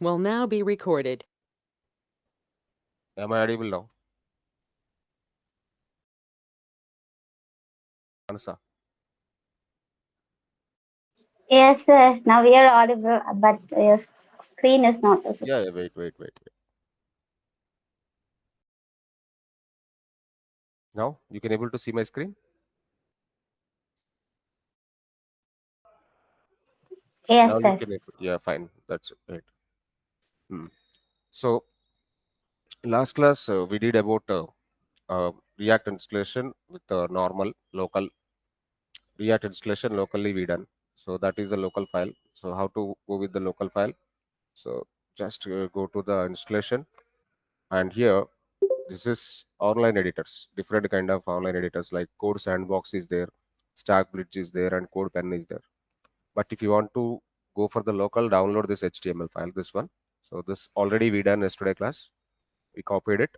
Will now be recorded. Am I audible now? Ansa. Yes, sir. Now we are audible, but your screen is not visible. Yeah, wait. Now you can able to see my screen. Yes, Now you sir. can able, yeah, fine. That's it. Hmm. So last class we did about React installation with normal local React installation locally we done. So that is the local file. So how to go with the local file? So just go to the installation, and here this is online editors, different kind of online editors like Code Sandbox is there, Stack Bridge is there, and Code Pen is there. But if you want to go for the local, download this HTML file, this one. So this already we done yesterday class. We copied it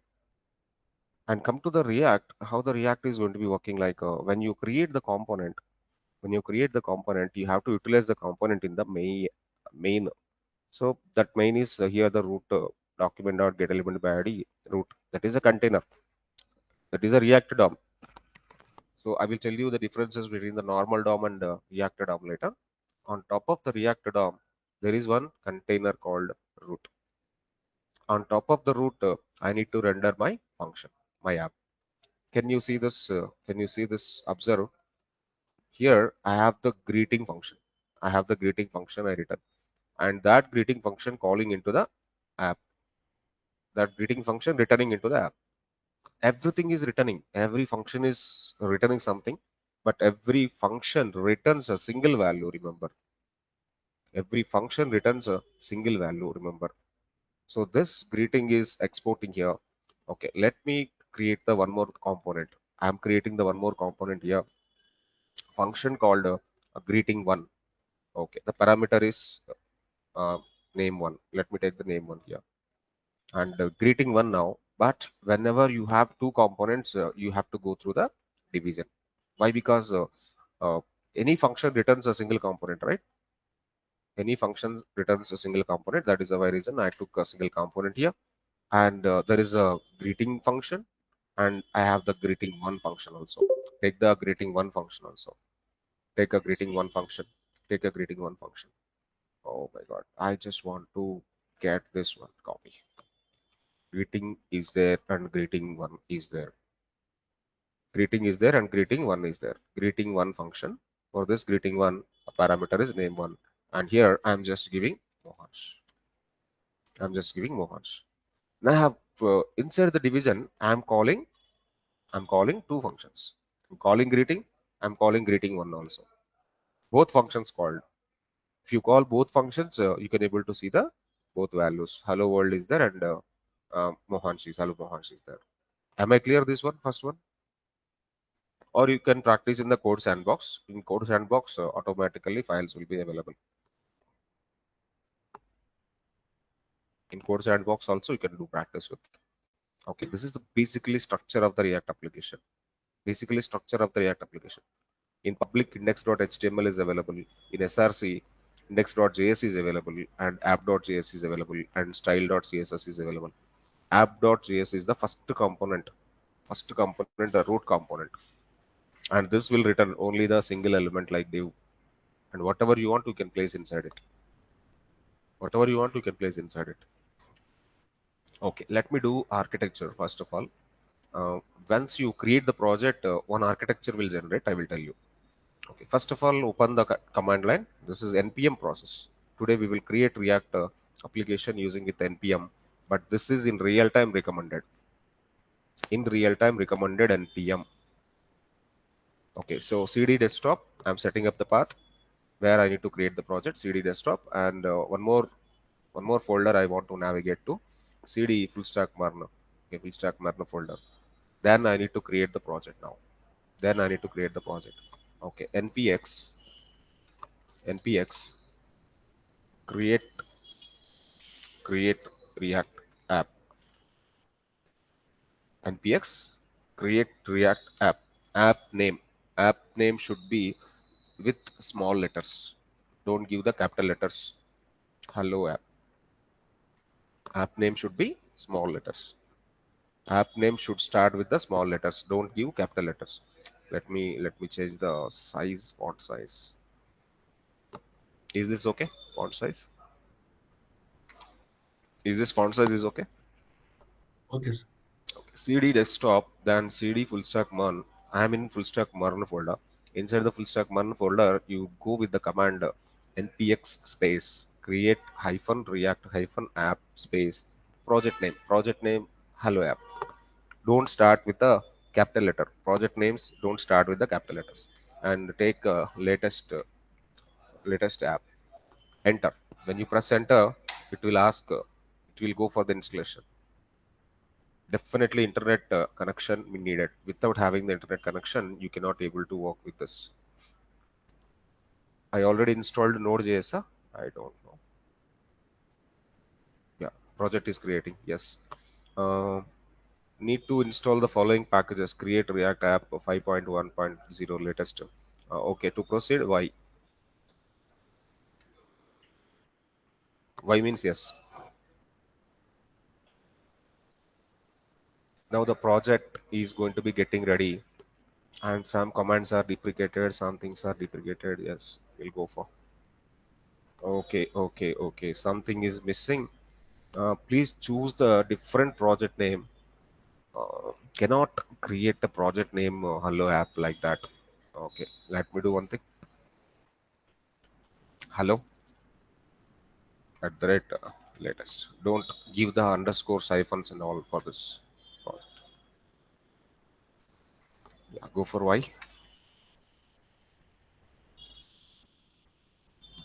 and come to the React. How the React is going to be working like when you create the component. When you create the component, you have to utilize the component in the main. So that main is here the root document.getElement by ID root. That is a container. That is a React DOM. So I will tell you the differences between the normal DOM and React DOM later. On top of the React DOM, there is one container called root. On top of the root, I need to render my function, my app. Can you see this? Can you see this? Observe here. I have the greeting function. I have the greeting function I return, and that greeting function calling into the app. That greeting function returning into the app. Everything is returning. Every function is returning something, but every function returns a single value. Remember, every function returns a single value. Remember. So this greeting is exporting here. Okay, let me create the one more component. I'm creating the one more component here. Function called greeting one. Okay, the parameter is uh, name one. Let me take the name one here and greeting one now. But whenever you have two components, you have to go through the division. Why? Because uh, any function returns a single component, right? Any function returns a single component. That is the why reason I took a single component here. And there is a greeting function, and I have the greeting one function also. Take the greeting one function also. Take a greeting one function. Take a greeting one function. Oh my god, I just want to get this one copy. Greeting is there and greeting one is there. Greeting is there and greeting one is there. Greeting one function. For this greeting one, a parameter is name one. And here I'm just giving Mohansh. I'm just giving Mohansh. Now I have inside the division, I'm calling two functions. I'm calling greeting. I'm calling greeting one also. Both functions called. If you call both functions, you can able to see the both values. Hello world is there and Mohansh is hello Mohansh is there. Am I clear this one first one? Or you can practice in the code sandbox. In code sandbox, automatically files will be available. In code sandbox also you can do practice with. Okay, this is the basically structure of the React application. Basically structure of the React application. In public, index.html is available. In SRC, index.js is available, and app.js is available, and style.css is available. App.js is the first component, the root component, and this will return only the single element like div, and whatever you want, you can place inside it. Whatever you want, you can place inside it. Okay, let me do architecture first of all. Once you create the project, one architecture will generate. I will tell you. Okay, first of all, open the command line. This is npm process. Today we will create React application using with npm, but this is in real time recommended. In real time recommended npm. Okay, so cd desktop. I'm setting up the path where I need to create the project. Cd desktop and one more folder I want to navigate to. Cd full stack MERN. Okay, full stack MERN folder. Then I need to create the project now. Then I need to create the project. Okay, npx create create React app. Npx create React app. App name should be with small letters. Don't give the capital letters. Hello app. App name should be small letters. App name should start with the small letters. Don't give capital letters. Let me change the size, font size. Is this okay? Font size. Is this font size is okay? Okay, sir. CD desktop, then CD full stack MERN. I am in full stack MERN folder. Inside the full stack MERN folder, you go with the command npx space create hyphen react hyphen app space project name hello app. Don't start with the capital letter. Project names don't start with the capital letters. And take latest app. Enter. When you press enter, it will ask. It will go for the installation. Definitely internet connection needed. Without having the internet connection, you cannot able to work with this. I already installed Node.js. Huh? I don't know. Yeah, project is creating. Yes. Uh, Need to install the following packages. Create React app 5.1.0 latest. Okay, to proceed, y means yes. Now the project is going to be getting ready, and some commands are deprecated, some things are deprecated. Yes, we'll go for. Okay. Something is missing. Please choose the different project name. Cannot create a project name hello app like that. Okay, let me do one thing. Hello at the rate latest. Don't give the underscore hyphens and all for this project. Yeah, go for Y.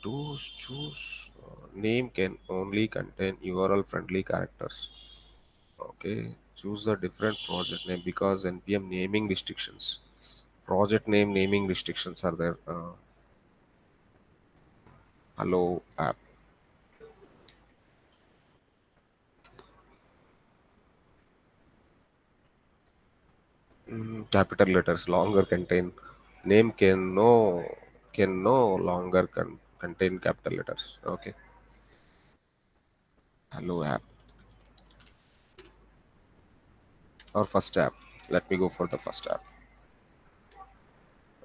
Do choose name can only contain URL friendly characters. Okay, choose a different project name because npm naming restrictions. Project name naming restrictions are there. Hello app. Capital letters longer contain name can no longer contain capital letters. Okay. Hello app or first app. Let me go for the first app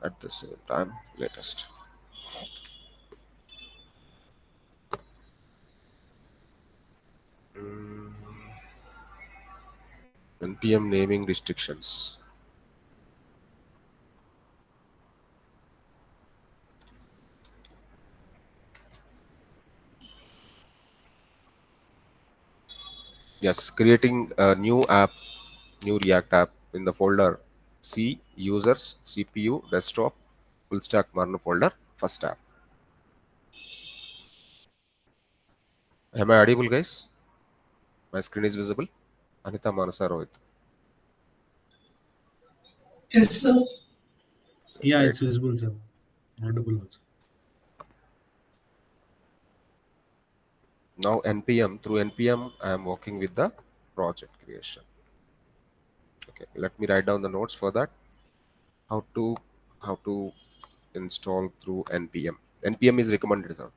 at the same time. Latest. npm naming restrictions. Yes, creating a new app, new React app in the folder C users CPU desktop full stack MERN folder first app. Am I audible, guys? My screen is visible. Anita Manasa Rohit. Yes, sir. That's Yeah, great. it's visible, sir. Audible also. Now npm through npm I am working with the project creation. Okay, let me write down the notes for that. How to install through npm. Npm is recommended, sir.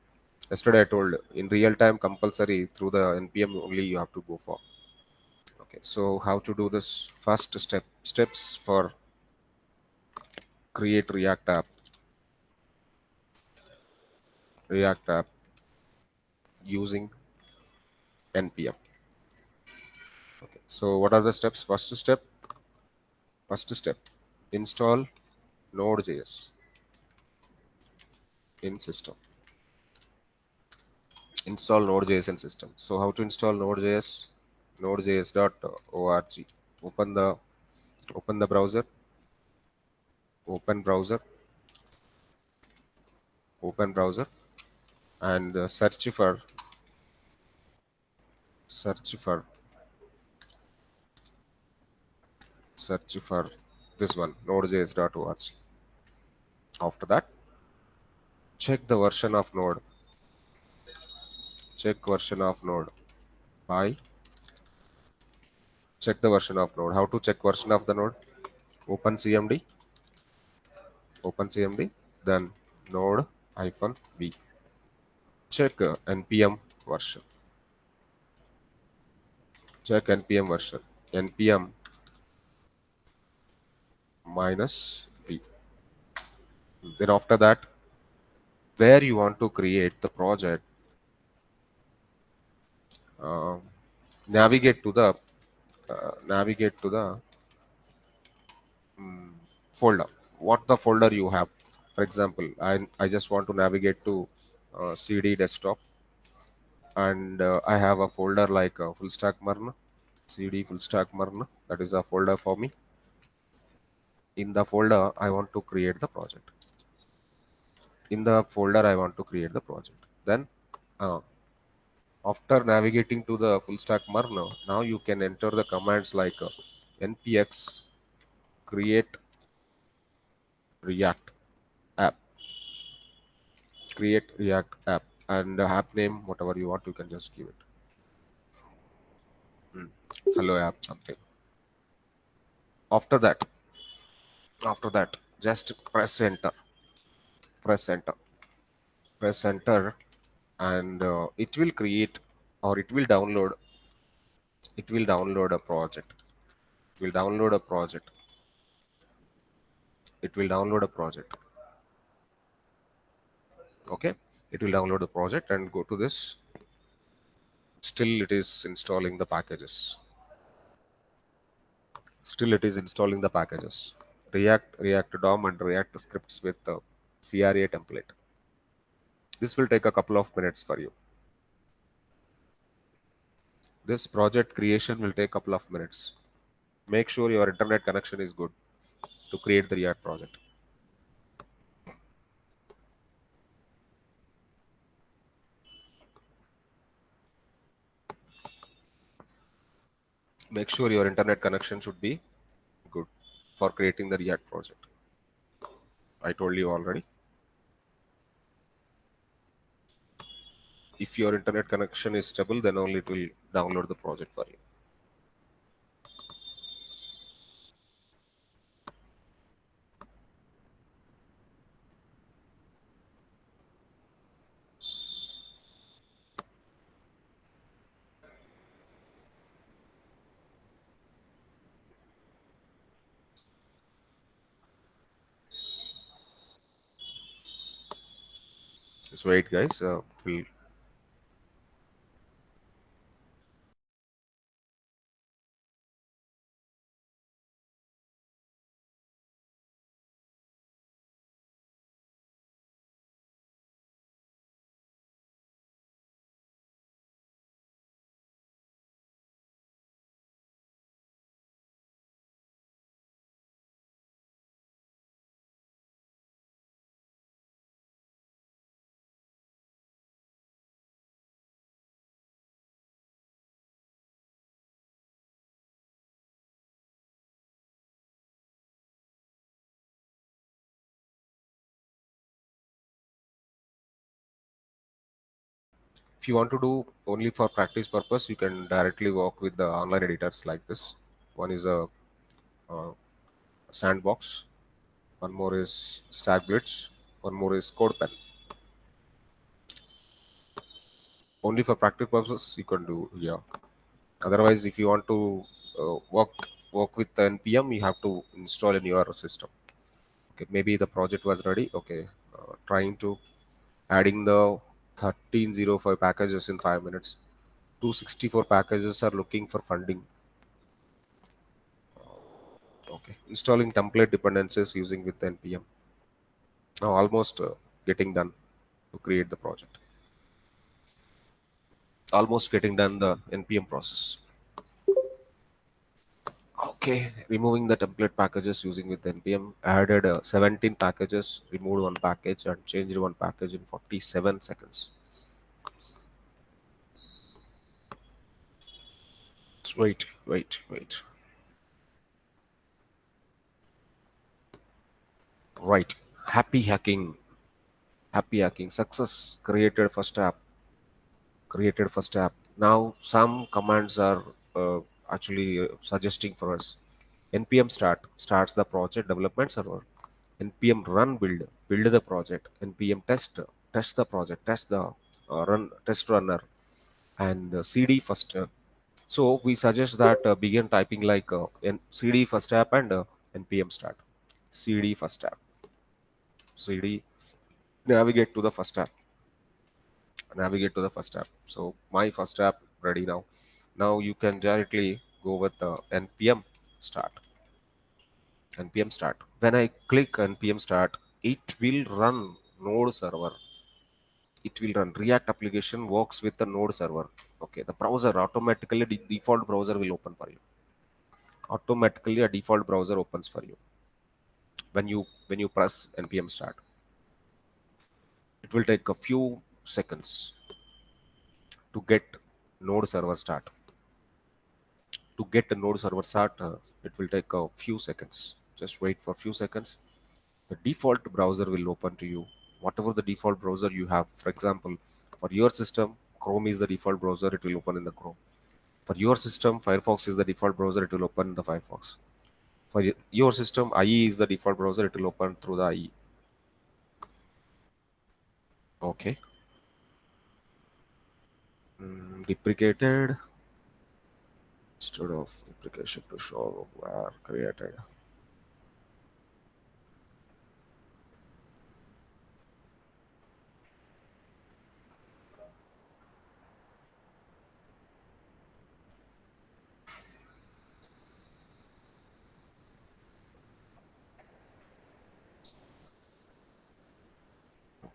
Yesterday I told in real time compulsory through the npm only you have to go for. Okay, so how to do this? First steps for create React app using npm. Okay, so what are the steps? First step, install Node.js in system. Install Node.js in system. So how to install Node.js? Nodejs.org. Open the open the browser. Open browser. Open browser and search for this one nodejs.org. After that, check the version of node. Check version of node by check the version of node. How to check version of the node? Open cmd. Open cmd, then node -b. Check npm version. check npm version, npm minus b. Then after that, where you want to create the project, uh, navigate to the mm, folder. What the folder you have. For example, I just want to navigate to cd desktop, and I have a folder like full stack MERN, cd full stack MERN. That is a folder for me. In the folder, I want to create the project. In the folder, I want to create the project. Then, uh, after navigating to the full stack MERN, now you can enter the commands like npx create react app, create react app, and app name, whatever you want, you can just give it. Hello app something. After that, just press enter, press enter, press enter, and it will create, or it will download a project. It will download a project. It will download a project. Okay, it will download the project and go to this. Still, it is installing the packages. Still, it is installing the packages. React DOM, and React scripts with the CRA template. This will take a couple of minutes for you. This project creation will take a couple of minutes. Make sure your internet connection is good to create the React project. Make sure your internet connection should be good for creating the React project. I told you already. If your internet connection is stable, then only it will download the project for you. Just wait, guys. We'll If you want to do only for practice purpose, you can directly work with the online editors like this. One is a Sandbox, one more is StackBlitz, one more is CodePen. Only for practice purposes you can do here. Otherwise, if you want to work with the npm, you have to install in your system. Okay, maybe the project was ready. Okay, trying to adding the 1305 packages in 5 minutes. 264 packages are looking for funding. Okay, installing template dependencies using with npm. Now almost getting done to create the project. Almost getting done the npm process. Okay, removing the template packages using with npm. Added 17 packages, removed one package, and changed one package in 47 seconds. Wait. Right. Happy hacking. Happy hacking. Success. Created first app. Now some commands are actually suggesting for us. npm starts the project development server. npm run build the project. npm test the project, test the run test runner, and cd first So we suggest that begin typing like cd first app and npm start. Cd first app. Cd, navigate to the first app. Navigate to the first app. So my first app ready now. Now you can directly go with npm start. npm start. When I click npm start, it will run node server. It will run React application works with the node server. Okay, the browser automatically, default browser will open for you. Automatically a default browser opens for you when you press npm start. It will take a few seconds to get node server start. To get a node server start, it will take a few seconds. Just wait for a few seconds. The default browser will open to you. Whatever the default browser you have, for example, for your system, Chrome is the default browser, it will open in the Chrome. For your system, Firefox is the default browser, it will open in the Firefox. For your system, IE is the default browser, it will open through the IE. Okay. Deprecated instead of deprecation to show where created.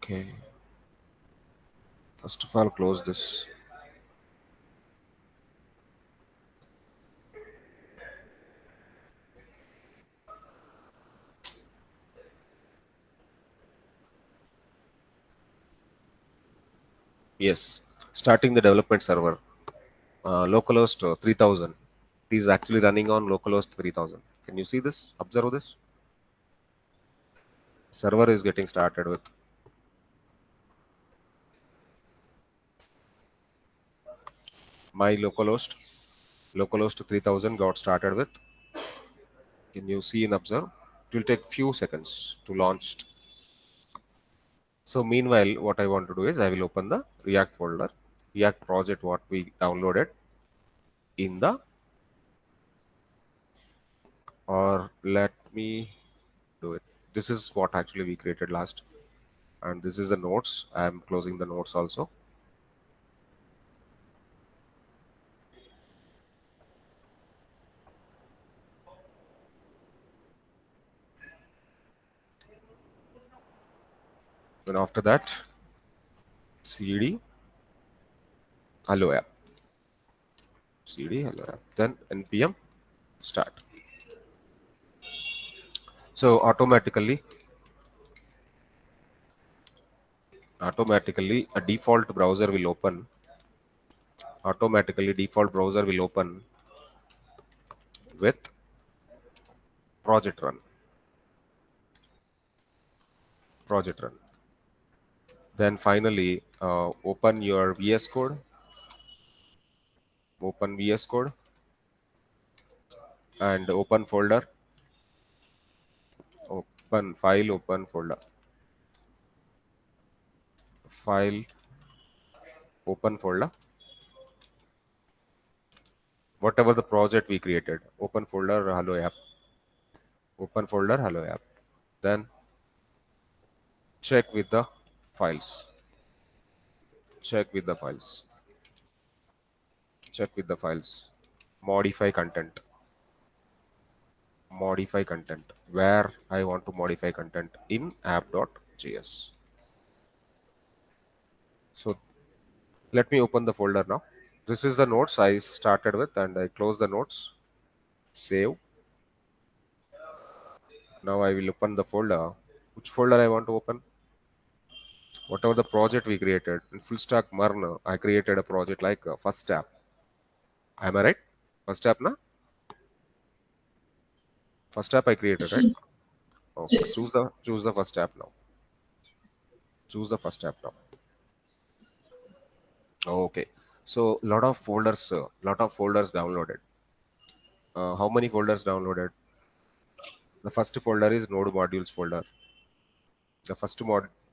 Okay. First of all, close this. Yes. Starting the development server. Localhost 3000. It is actually running on localhost 3000. Can you see this? Observe this. Server is getting started with. My localhost 3000 got started with. Can you see and observe? It will take few seconds to launch. So meanwhile, what I want to do is I will open the React folder, React project what we downloaded in the, or let me do it. This is what actually we created last, and this is the notes. I am closing the notes also. And after that, cd hello app, cd hello app, then npm start. So automatically a default browser will open. Automatically default browser will open with project run. Project run. Then finally, open your VS Code. Open VS Code and open folder. Open file, open folder. File, open folder. Whatever the project we created. Open folder, hello app. Open folder, hello app. Then check with the files. Check with the files. Check with the files. Modify content. Modify content. Where I want to modify content in app.js. So let me open the folder now. This is the notes I started with and I close the notes. Save. Now I will open the folder. Which folder I want to open? Whatever the project we created. In full stack MERN, I created a project like first app. Am I right? First app, na? First app I created, right? Okay. Yes. Choose the first app now. Choose the first app now. Okay. So lot of folders downloaded. How many folders downloaded? The first folder is node modules folder. The first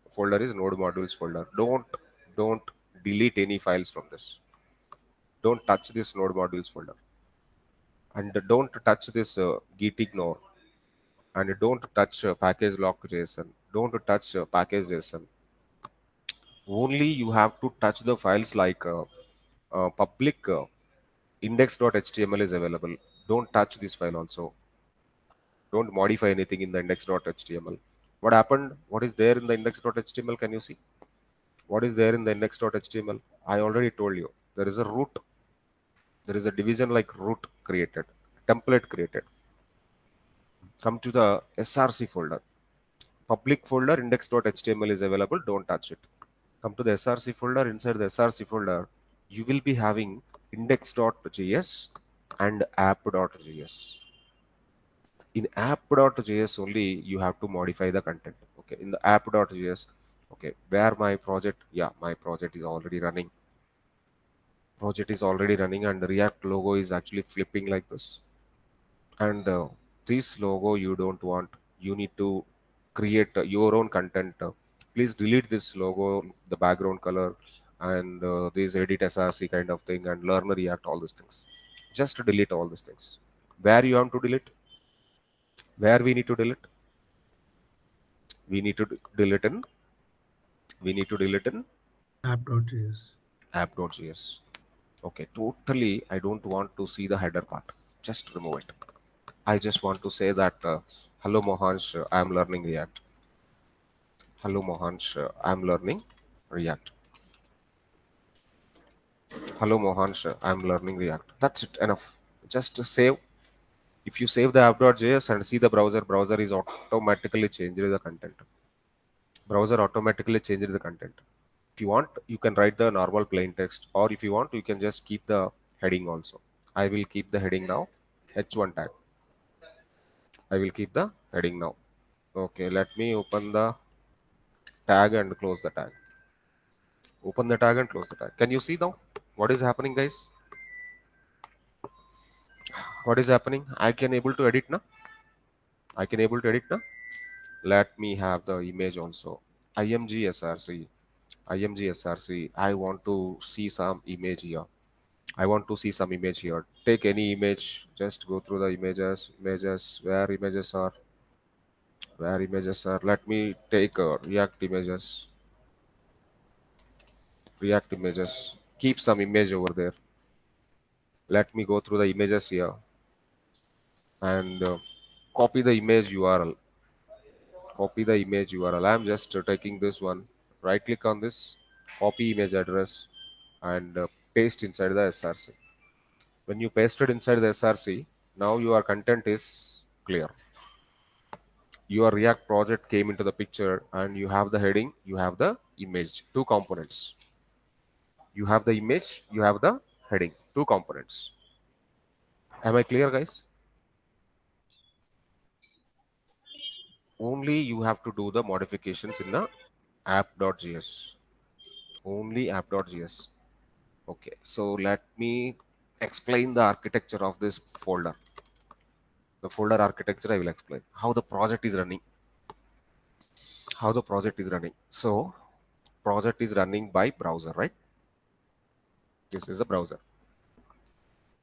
folder is node modules folder. Don't delete any files from this. Don't touch this node modules folder, and don't touch this git ignore, and don't touch package lock JSON. Don't touch package JSON. Only you have to touch the files like public index.html is available. Don't touch this file also. Don't modify anything in the index.html. What happened? What is there in the index.html? Can you see? What is there in the index.html? I already told you. There is a root. There is a division like root created, template created. Come to the src folder. Public folder index.html is available. Don't touch it. Come to the src folder. Inside the src folder, you will be having index.js and app.js. In app.js only you have to modify the content. Okay, in the app.js, okay, where my project, yeah, my project is already running. Project is already running, and the React logo is actually flipping like this. And this logo you don't want. You need to create your own content. Please delete this logo, the background color, and this edit src kind of thing, and learn React, all these things. Just delete all these things. Where you have to delete? Where we need to delete? We need to delete in we need to delete in App.js. app.js. Okay, totally I don't want to see the header part. Just remove it. I just want to say that hello Mohansh, I am learning React. Hello Mohansh, I am learning React. Hello Mohansh, I am learning React. That's it, enough. Just save. If you save the app.js and see the browser is automatically changing the content. Browser automatically changes the content. If you want, you can write the normal plain text, or if you want, you can just keep the heading also. I will keep the heading now, h1 tag. I will keep the heading now. Okay, let me open the tag and close the tag. Open the tag and close the tag. Can you see now what is happening, guys? What is happening? I can able to edit now. I can able to edit now. Let me have the image also. IMG SRC. IMG SRC. I want to see some image here. I want to see some image here. Take any image, just go through the images, where images are, Let me take React images. Keep some image over there. Let me go through the images here and copy the image URL. Copy the image URL. I'm just taking this one. Right click on this, copy image address, and paste inside the SRC. When you paste it inside the SRC, now your content is clear. Your React project came into the picture, and you have the heading, you have the image, two components. You have the image, you have the heading, two components. Am I clear, guys? Only you have to do the modifications in the app.js. Only app.js. Okay, so let me explain the architecture of this folder. The folder architecture I will explain. How the project is running. How the project is running. So, project is running by browser, right? This is a browser.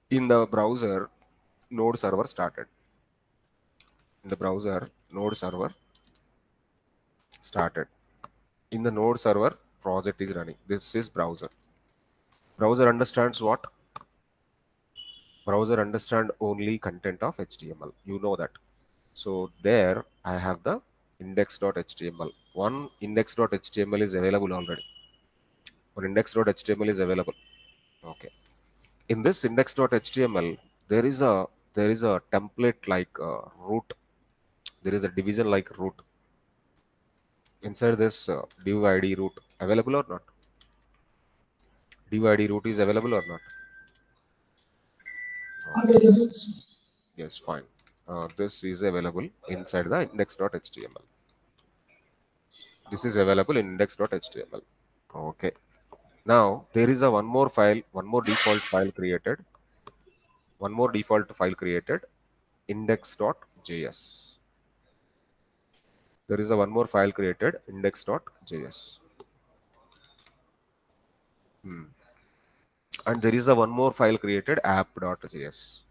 In the browser, node server started. In the browser, node server started. In the node server, project is running. This is browser. Browser understands what? Browser understand only content of HTML. You know that. So there I have the index.html. One index.html is available already. One index.html is available. Okay. In this index.html, there is a template like root. There is a division like root. Inside this div id root available or not? Div id root is available or not? Yes, fine. This is available inside the index.html. This is available in index.html. Okay. Now there is a one more file, one more default file created. One more default file created, index.js. There is a one more file created, index.js. And there is a one more file created, app.js.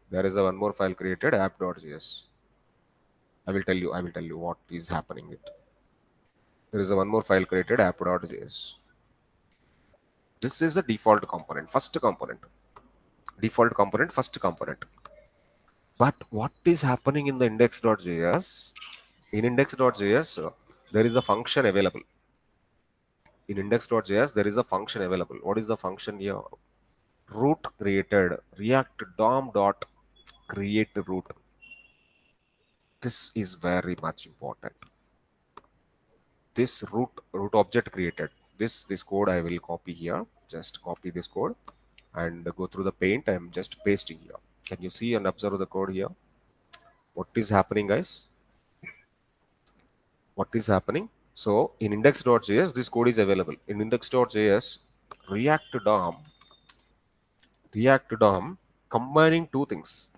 There is a one more file created, app.js. I will tell you what is happening with. There is a one more file created, app.js. This is the default component, first component. Default component, first component. But what is happening in the index.js? In index.js, there is a function available. In index.js, there is a function available. What is the function here? Root created, react dom dot create root. This is very much important. This root object created. This code I will copy here. Just copy this code and go through the paint. I'm just pasting here. Can you see and observe the code here? What is happening, guys? What is happening? So in index.js, this code is available. In index.js, React DOM combining two things.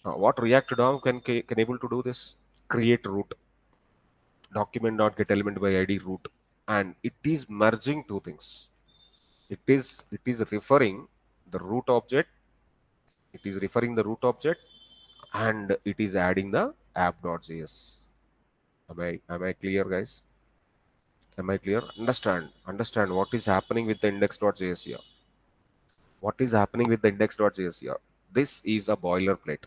What React DOM can able to do this? Create root, document.getElement by ID root, and it is merging two things. It is referring the root object. It is referring the root object, and it is adding the app.js. Am I clear, guys? Am I clear? Understand what is happening with the index.js here. What is happening with the index.js here? This is a boilerplate.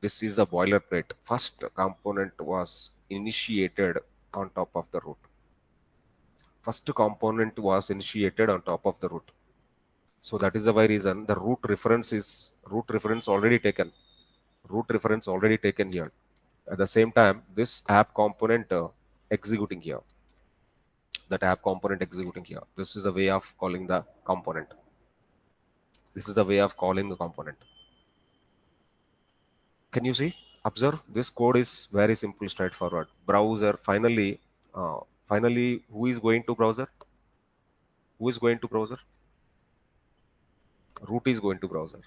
This is the boilerplate. First component was initiated on top of the root. First component was initiated on top of the root. So that is the why reason the root reference already taken. Root reference already taken here. At the same time, this app component executing here. That app component executing here. This is the way of calling the component. This is the way of calling the component. Can you see? Observe, this code is very simple, straightforward. Browser, finally, who is going to browser? Who is going to browser? Root is going to browser.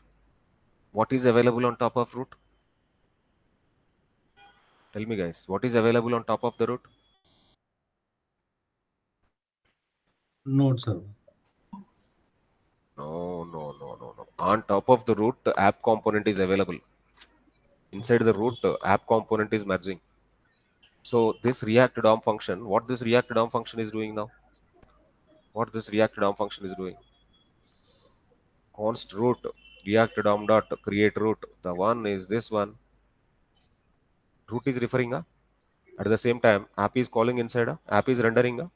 What is available on top of root? Tell me, guys, what is available on top of the root? Node server. No. On top of the root, the app component is available. Inside the root, app component is merging. So this React DOM function, what this React DOM function is doing now? What this React DOM function is doing? Const root React DOM dot create root. The one is this one. Root is referring at the same time app is calling inside app is rendering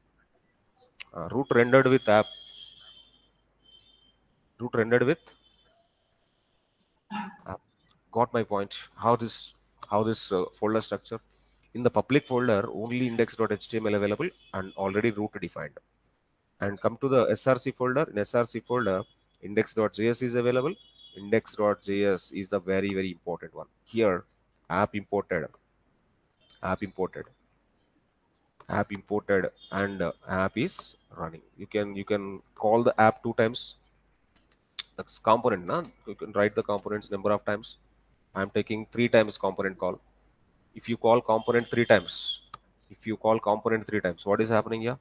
root rendered with app. Root rendered with app. Got my point. How this folder structure? In the public folder, only index.html available and already root defined. And come to the src folder. In src folder, index.js is available. Index.js is the very important one. Here, app imported, app imported, app imported, and app is running. You can call the app two times. That's component, na? You can write the components number of times. I'm taking 3 times component call. If you call component 3 times, what is happening here?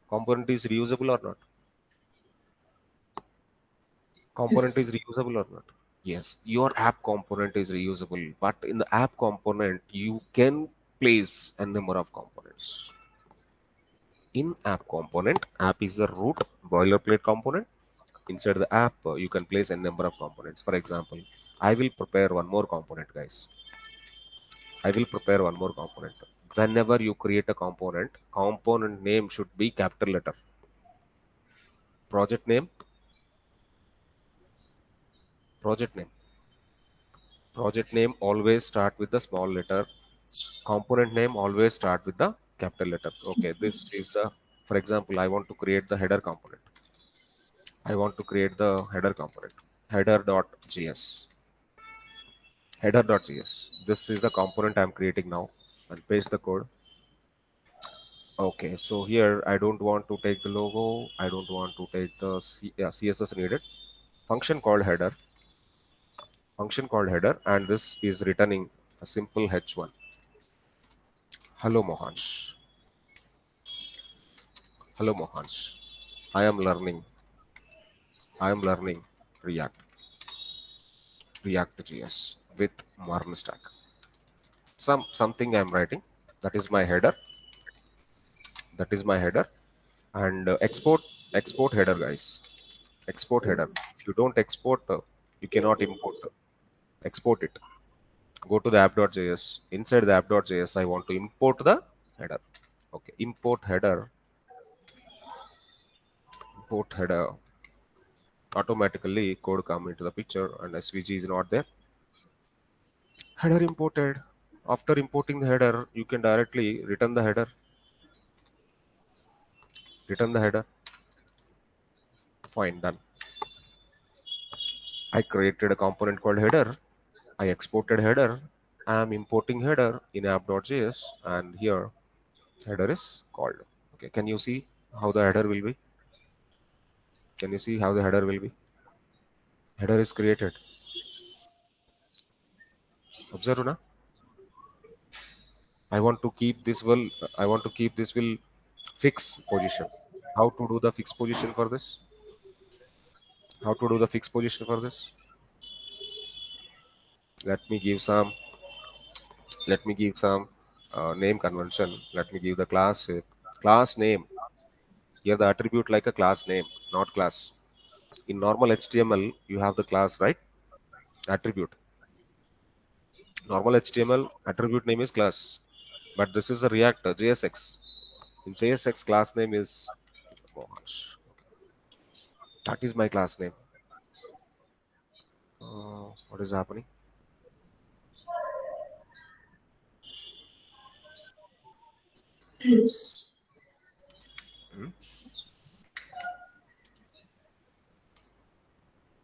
Component is reusable or not? Component is Yes. reusable or not? Yes, your app component is reusable, but in the app component, you can place a number of components. In app component, app is the root boilerplate component. Inside the app, you can place a number of components. For example, I will prepare one more component, guys. I will prepare one more component. Whenever you create a component name should be capital letter. Project name, project name. Project name always start with the small letter. Component name always start with the capital letter. Okay, this is the, for example, I want to create the header component. I want to create the header component. Header.js. Header.js. This is the component I'm creating now. And paste the code. Okay, so here I don't want to take the logo. I don't want to take the CSS needed. Function called header. Function called header, and this is returning a simple h1. Hello Mohansh. Hello Mohansh. I am learning React.js with MERN stack. Something I'm writing. That is my header. That is my header. And export header, guys. Export header. If you don't export, you cannot import. Export it. Go to the app.js. Inside the app.js, I want to import the header. Okay, import header. Import header. Automatically code come into the picture and SVG is not there. Header imported. After importing the header, you can directly return the header. Return the header. Fine, done. I created a component called header. I exported header. I am importing header in app.js, and here header is called. Okay, can you see how the header will be? Can you see how the header will be? Header is created. Observe now. I want to keep this will fix position. How to do the fix position for this? How to do the fix position for this? Let me give some name convention. Let me give the class name. Here the attribute like a class name, not class. In normal HTML, you have the class, right? Attribute. Normal HTML attribute name is class, but this is a React JSX. In JSX, class name is Mohansh. That is my class name. What is happening? Close. Hmm?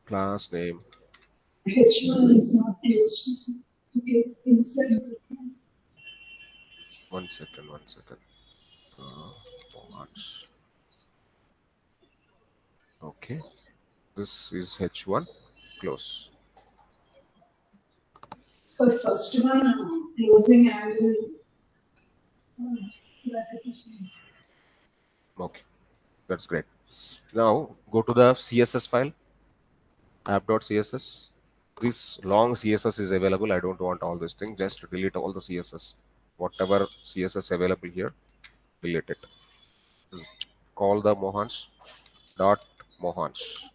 Class name. H1 is not closed. Okay, inside. One second. Mohansh. Okay. This is H1. Close. For first one, closing angle. Bracket is fine. Okay. That's great. Now go to the CSS file. App.css. This long CSS is available. I don't want all this thing. Just delete all the CSS. Whatever CSS available here, delete it. Call the Mohansh dot Mohansh.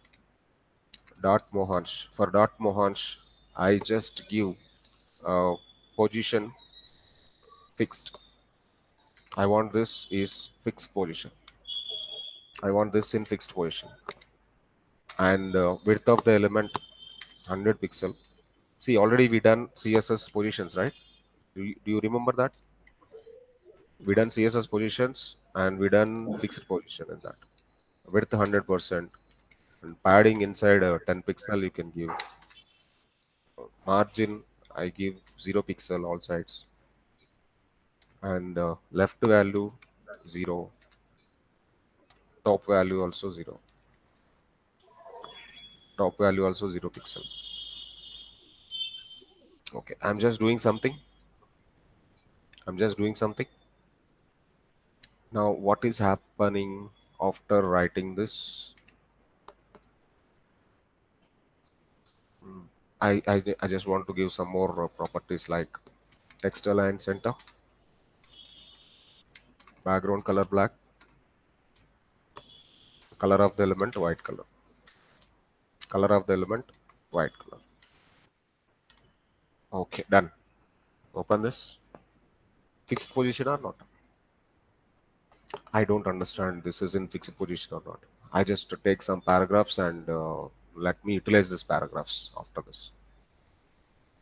For dot Mohansh, I just give position fixed. I want this is fixed position. I want this in fixed position. And width of the element 100 pixel. See, already we done CSS positions, right? Do you remember that? We done CSS positions and we done fixed position in that. Width 100% and padding inside 10 pixel you can give. Margin I give 0 pixel all sides. And left value 0. Top value also 0. Top value also 0 pixel. Okay, I'm just doing something. Now, what is happening after writing this? I just want to give some more properties like text align center, background color black, color of the element white color, color of the element white color. Okay, done. Open this. Fixed position or not? I don't understand this is in fixed position or not. I just take some paragraphs and let me utilize these paragraphs after this.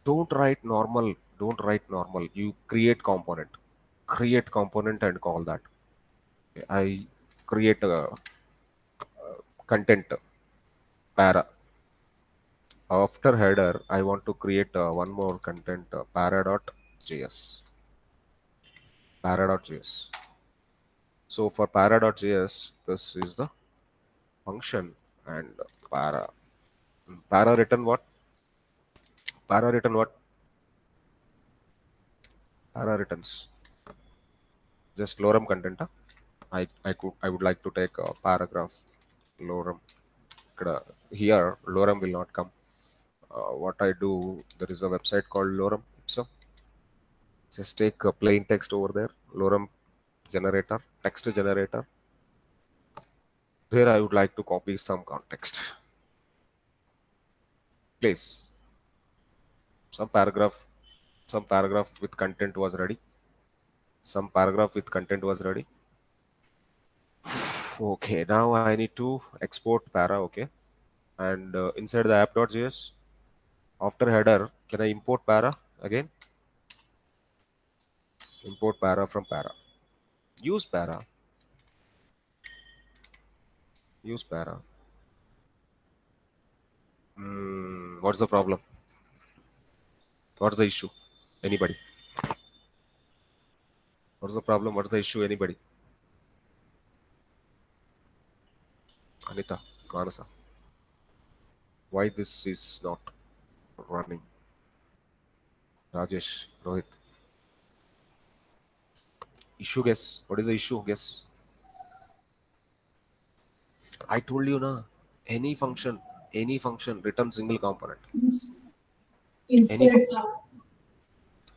Don't write normal. Don't write normal. You create component. Create component and call that. I create a content para. After header, I want to create one more content para.js. Para.js. So for para.js, this is the function and para. Para written what? Para written what? Para returns just lorem content. I would like to take a paragraph. lorem. Here lorem will not come. What I do, there is a website called lorem. So just take a plain text over there, lorem generator, text generator. There I would like to copy some context. Place some paragraph with content was ready. Some paragraph with content was ready. Okay, now I need to export para. Okay, and inside the app.js, after header, can I import para again? Import para from para. Use para. Use para. What's the problem? What's the issue? Anybody? What's the problem? What's the issue? Anybody? Anita, Manasa. Why this is not running? Rajesh, Rohit. Issue guess. What is the issue? Guess. I told you na. Any function return single component. Any Inside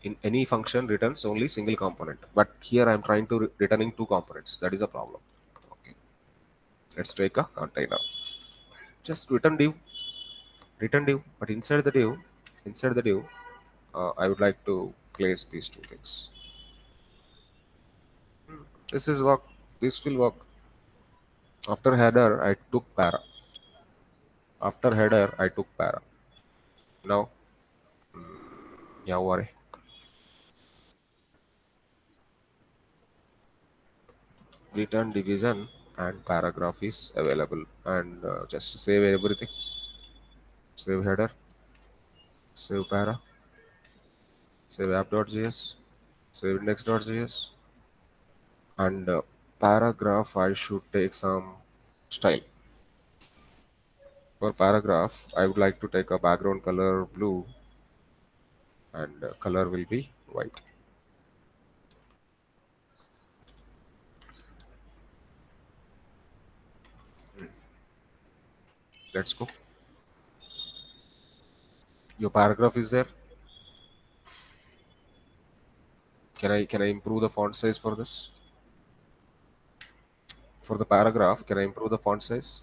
in any function returns only single component. But here I am trying to returning two components. That is a problem. Okay. Let's take a container. Just return div. But inside the div, I would like to place these two things. This is work. This will work. After header, I took para. After header, I took para. Now, yeah, worry. Return division and paragraph is available. And just save everything. Save header. Save para. Save app.js. Save index.js. And paragraph, I should take some style. For paragraph, I would like to take a background color blue and color will be white. Let's go. Your paragraph is there. Can I improve the font size for this? For the paragraph, can I improve the font size?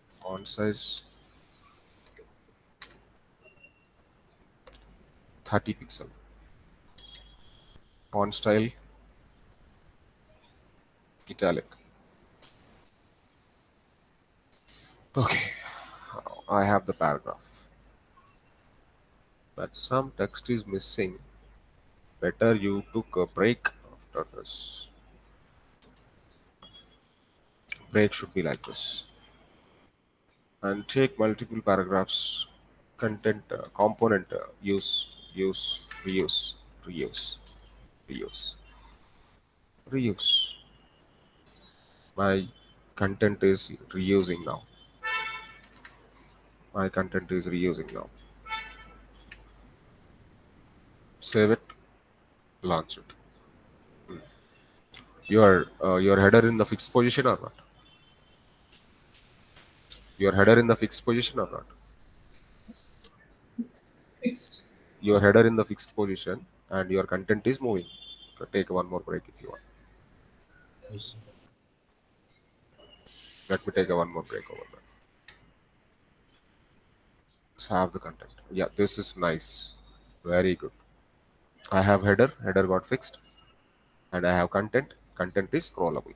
Font size 30 pixel. Font style italic. Okay, I have the paragraph, but some text is missing. Better you took a break after this. Break should be like this. And take multiple paragraphs. Content component use, reuse, reuse, reuse, reuse. My content is reusing now. My content is reusing now. Save it, launch it. Your header in the fixed position or not? Your header in the fixed position or not? fixed. Your header in the fixed position and your content is moving. Take one more break if you want. Yes. Let me take a one more break over there. Let's have the content. Yeah, this is nice. Very good. I have header got fixed, and I have content is scrollable.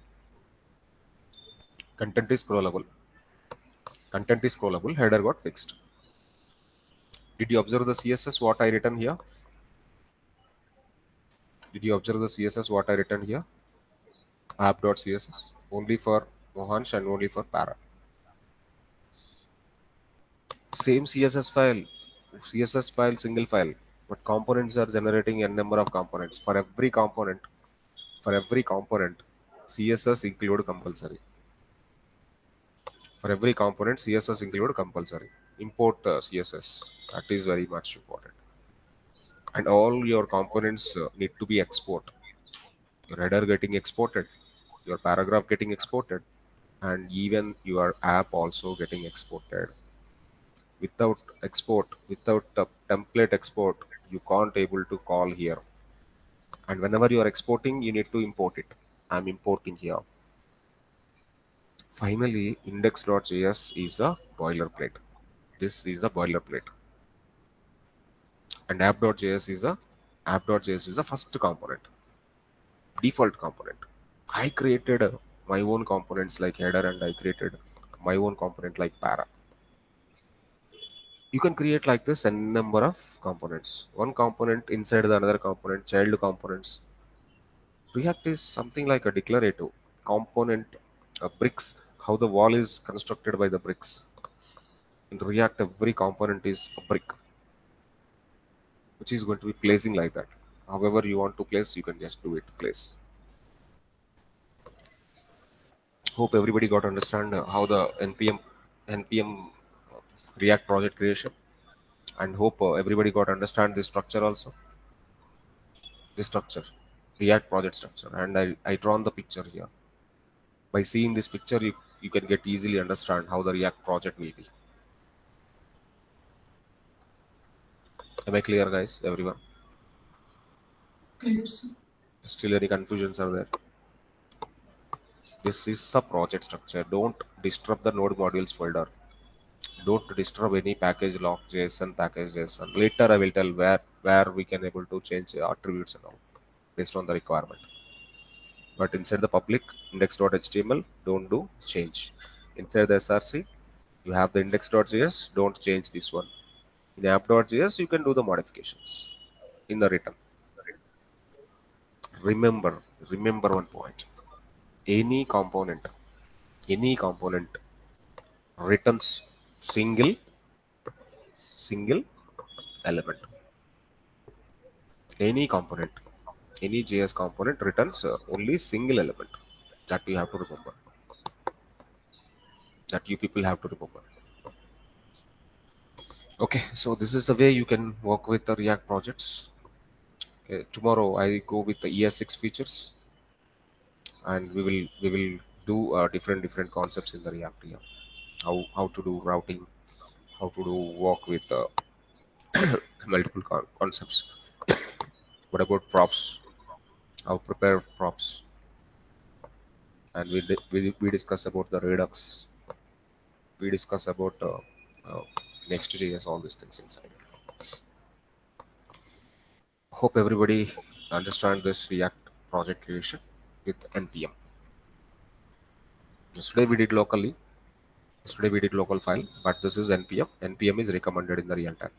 Content is scrollable. Content is scrollable. Header got fixed. Did you observe the CSS what I written here? Did you observe the CSS what I written here? App.css only for Mohansh and only for para. Same CSS file, single file, but components are generating n number of components. For every component, CSS include compulsory. For every component, CSS include compulsory. Import CSS. That is very much important. And all your components need to be export. Your header getting exported. your paragraph getting exported, and even your app also getting exported. Without export, without a template export, you can't able to call here. And whenever you are exporting, you need to import it. I'm importing here. Finally, index.js is a boilerplate. This is a boilerplate. And app.js is the first component, default component. I created my own components like header, and I created my own component like para. You can create like this n number of components, one component inside the another component, child components. React is something like a declarative component, bricks, how the wall is constructed by the bricks. In React, every component is a brick which is going to be placing like that. However you want to place, you can just do it place. Hope everybody got to understand how the npm React project creation, and hope everybody got to understand this structure also, this structure, React project structure. And I drawn the picture here. By seeing this picture, you can get easily understand how the React project will be. Am I clear, guys? Everyone? Clear, sir. Still any confusions are there? This is the project structure. Don't disturb the node modules folder. Don't disturb any package log JSON, package JSON. Later I will tell where we can able to change attributes and all based on the requirement. But inside the public index.html, don't do change. Inside the src, you have the index.js, don't change this one. In app.js, you can do the modifications in the return. Remember one point. Any component returns single element. Any component, any JS component returns only single element. That you have to remember. That you people have to remember. Okay, so this is the way you can work with the React projects. Okay, tomorrow I go with the ES6 features, and we will do different concepts in the React here. How to do routing, how to do work with multiple concepts. What about props? How prepare props, and we discuss about the Redux. We discuss about uh, Next.js, all these things inside. Hope everybody understand this React project creation with npm. Yesterday we did locally. Yesterday we did local file, but this is npm. Npm is recommended in the real time.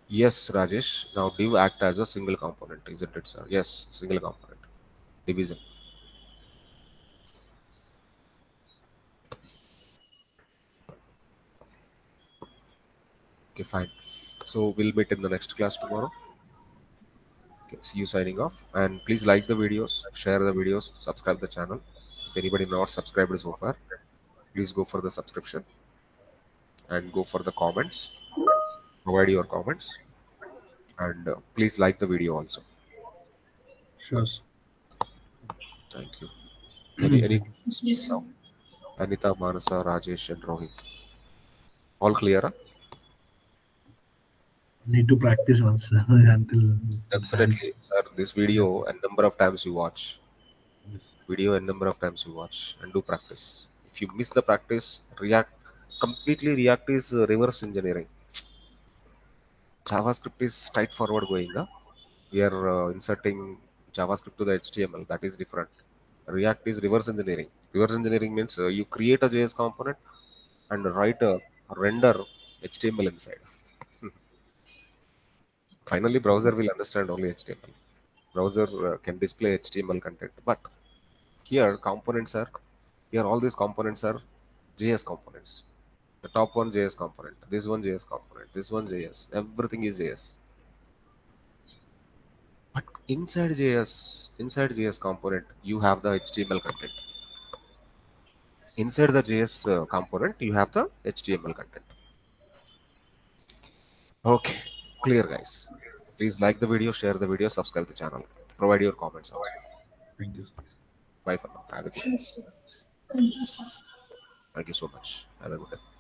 Yes, Rajesh. Now div act as a single component, isn't it, sir? Yes, single component. Division. Okay, fine. So we'll meet in the next class tomorrow. Okay, see you signing off. And please like the videos, share the videos, subscribe the channel. If anybody not subscribed so far, please go for the subscription and go for the comments. Provide your comments, and please like the video also. Sure, sir. Thank you. Thank Any you. Yes, sir. Anita, Manasa, Rajesh, and Rohit? All clear? Huh? Need to practice once until Definitely, hands. sir. This video and number of times you watch, Yes. and do practice. If you miss the practice, React is reverse engineering. JavaScript is straightforward going. Huh? We are inserting JavaScript to the HTML. That is different. React is reverse engineering. Reverse engineering means you create a JS component and write a render HTML inside. Finally, browser will understand only HTML. Browser can display HTML content, but here all these components are JS components. The top one JS component, this one JS component, this one JS. Everything is JS. But inside JS component, you have the HTML content. Inside the JS component, you have the HTML content. Okay, clear, guys. Please like the video, share the video, subscribe the channel. provide your comments also. Thank you, sir. Bye for now. Have a good day. Sure, sir. Thank you, sir. Thank you so much. Have a good day.